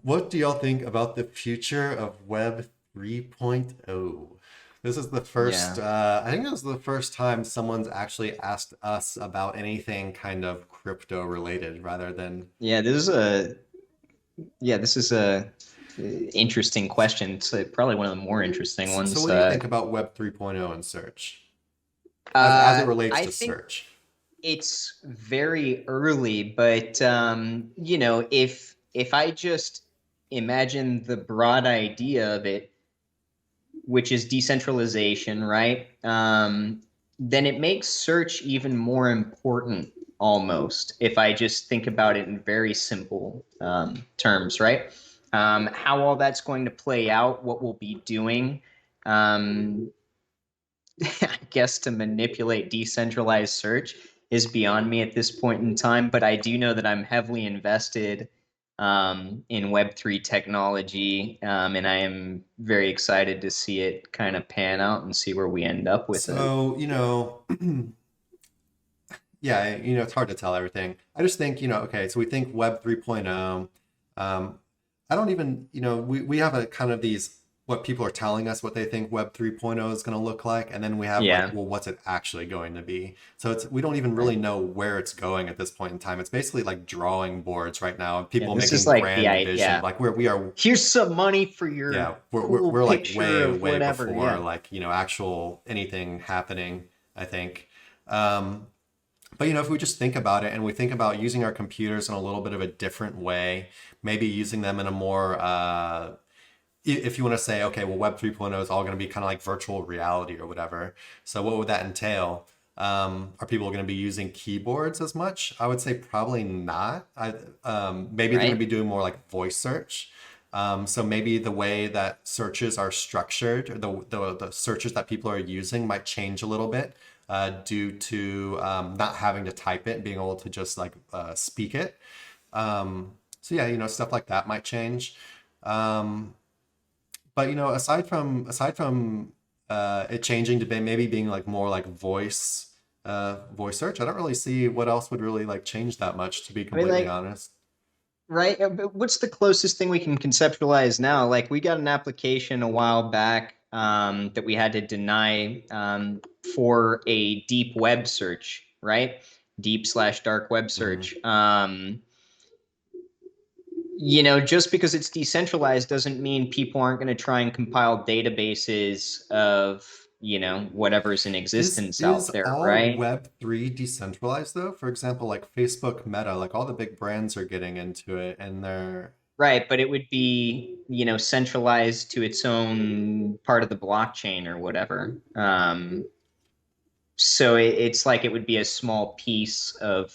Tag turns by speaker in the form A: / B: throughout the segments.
A: what do y'all think about the future of Web 3.0? This is the first,
B: Yeah.
A: I think it was the first time someone's actually asked us about anything kind of crypto related rather than.
B: Yeah, this is a interesting question. It's probably one of the more interesting
A: So
B: ones.
A: what do you think about Web 3.0 and search as it relates
B: I
A: to
B: think
A: search?
B: it's very early, but if I just imagine the broad idea of it, which is decentralization, right? Then it makes search even more important almost if I just think about it in very simple terms, right? How all that's going to play out, what we'll be doing, um, I guess to manipulate decentralized search is beyond me at this point in time, but I do know that I'm heavily invested in Web3 technology, and I am very excited to see it kind of pan out and see where we end up with it.
A: So, yeah, it's hard to tell everything. I just think, okay, so we think Web 3.0. I don't even, we have a kind of these, what people are telling us what they think Web 3.0 is going to look like. And then we have like,
B: Yeah,
A: well, what's it actually going to be? So we don't even really
B: right.
A: know where it's going at this point in time. It's basically like drawing boards right now and
B: Yeah,
A: people
B: this is
A: making
B: like
A: grand vision,
B: yeah.
A: like where we are.
B: Here's some money for
A: Yeah,
B: your
A: we're,
B: cool
A: we're like
B: picture
A: way,
B: of
A: way
B: whatever.
A: before
B: Yeah.
A: like, actual anything happening, I think. Um, but if we just think about it and we think about using our computers in a little bit of a different way, maybe using them in a more, if you want to say, okay, well, Web 3.0 is all going to be kind of like virtual reality or whatever. So what would that entail? Are people going to be using keyboards as much? I would say probably not. Maybe they're going to be
B: Right.
A: doing more like voice search. So maybe the way that searches are structured, or the searches that people are using might change a little bit due to not having to type it and being able to just like speak it. So yeah, stuff like that might change. Um, but aside from it changing to be maybe being like more like voice search, I don't really see what else would really like change that much, to be
B: I mean,
A: completely
B: like,
A: honest.
B: right. But what's the closest thing we can conceptualize now? Like we got an application a while back that we had to deny for a deep web search, right? Deep/dark web
A: Hmm.
B: search. Just because it's decentralized doesn't mean people aren't going to try and compile databases of, whatever's in
A: Is
B: existence
A: is
B: out there,
A: all
B: right?
A: Web3 decentralized though? For example, like Facebook, Meta, like all the big brands are getting into it, and they're
B: Right, but it would be, centralized to its own part of the blockchain or whatever. So it's like it would be a small piece of,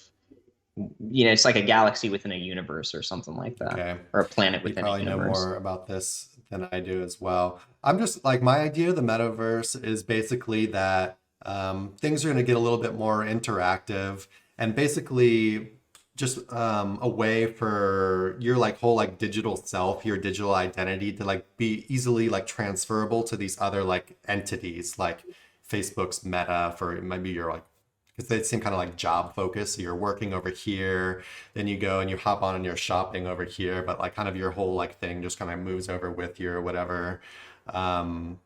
B: it's like a galaxy within a universe or something like that,
A: okay.
B: or a planet
A: You
B: within a
A: probably know
B: universe.
A: more about this than I do as well. I'm just like, my idea of the metaverse is basically that things are going to get a little bit more interactive and basically just a way for your like whole like digital self, your digital identity to like be easily like transferable to these other like entities like Facebook's Meta for maybe your like, because they seem kind of like job focused. So you're working over here, then you go and you hop on and you're shopping over here, but like kind of your whole like thing just kind of moves over with you or whatever. Um,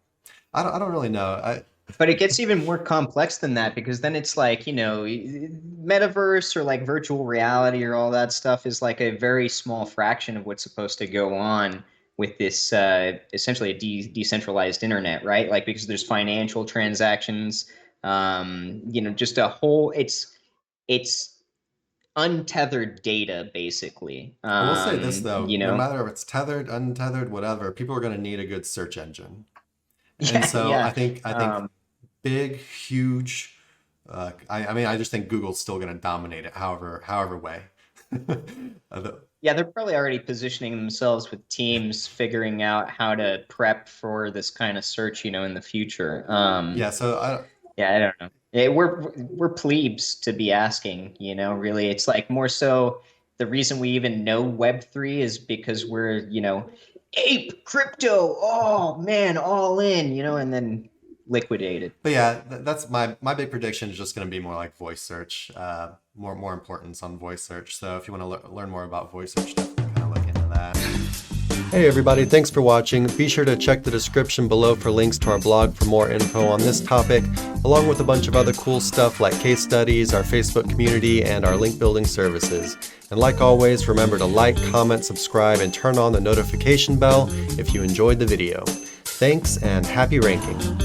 A: I don't really know.
B: But it gets even more complex than that because then it's like, metaverse or like virtual reality or all that stuff is like a very small fraction of what's supposed to go on with this essentially a decentralized internet, right? Like because there's financial transactions, just a whole it's untethered data basically.
A: I will say this though, no matter if it's tethered, untethered, whatever, people are going to need a good search engine. And
B: Yeah,
A: so I
B: yeah.
A: think I think big, huge. I mean, I just think Google's still going to dominate it, however way.
B: Yeah, they're probably already positioning themselves with teams figuring out how to prep for this kind of search, in the future.
A: Yeah, so
B: Yeah, I don't know. We're plebes to be asking, really. It's like more so the reason we even know Web3 is because we're, ape crypto. Oh man, all in, and then liquidated.
A: but yeah, that's my big prediction is just going to be more like voice search, more importance on voice search. So if you want to learn more about voice search, definitely kind of look into that. Hey everybody, thanks for watching. Be sure to check the description below for links to our blog for more info on this topic, along with a bunch of other cool stuff like case studies, our Facebook community, and our link building services. And like always, remember to like, comment, subscribe, and turn on the notification bell if you enjoyed the video. Thanks and happy ranking.